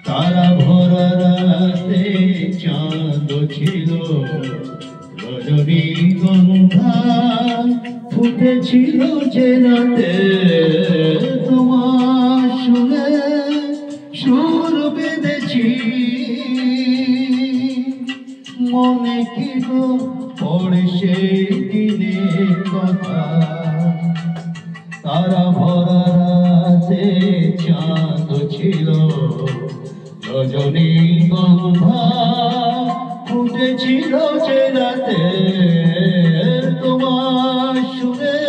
তারা ভরা রাতে চাঁদ ছিল, রজনীগন্ধা ফুটেছিল যে রাতে, তোমার সুরে সুর বেঁধেছি। মনে কি গো পড়ে সেই দিনের কথা, তারা ভরা রাতে চাঁদ ছিল, রজনীগন্ধা ফুটেছিল যে রাতে, তোমার সুরে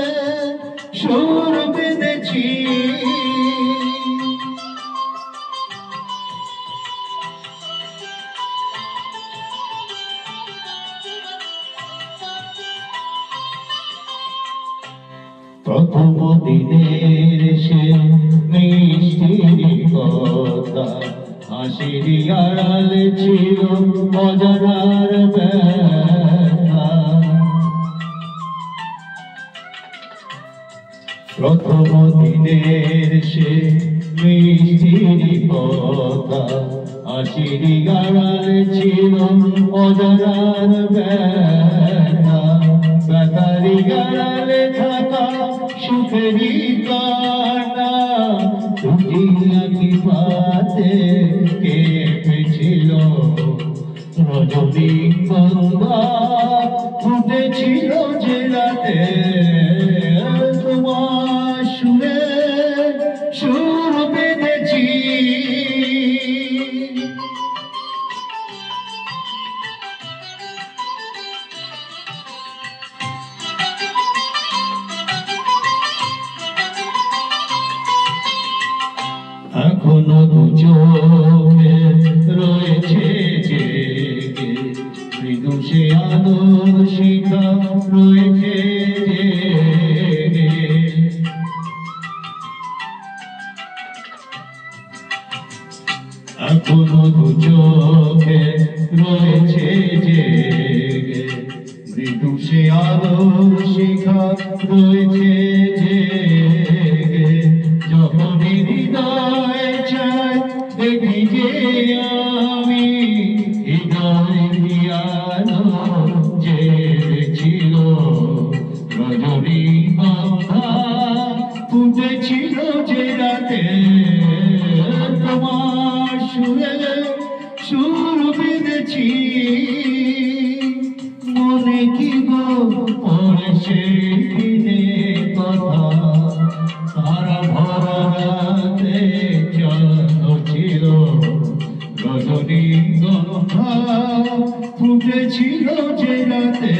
সুর বেঁধেছি। প্রথম দিনের সে মিষ্টি কথা, হাসির আড়ালে ছিল অজানার ব্যথা। প্রথম দিনের সে মিষ্টি কথা, হাসির আড়ালে ছিল অজানার ব্যথা। ব্যথারি আড়ালে থাকা সুখেরই কান্না, দুটি আঁখি পাতে কেঁপেছিল, রজনীগন্ধা ফুটেছিল যে রাতে, তোমার সুরে সুর বেঁধেছি। এখনো দু চোখে রয়েছে জেগে, মৃদু সে আলোর শিখা রয়েছে জেগে। এখনো দু চোখে রয়েছে জেগে, মৃদু সে আলোর শিখা রয়েছে জেগে। যখন হৃদয় চায় দেখি যে আমি, হৃদয় পিয়ানো জেগেছিল, রজনীগন্ধা ফুটেছিল যে রাতে, তোমার সুরে সুর বেঁধেছি। মনে কি গো পড়ে সেই দিনের কথা, তারা ভরা রাতে চাঁদ ছিল, রজনীগন্ধা ফুটেছিল যে রাতে।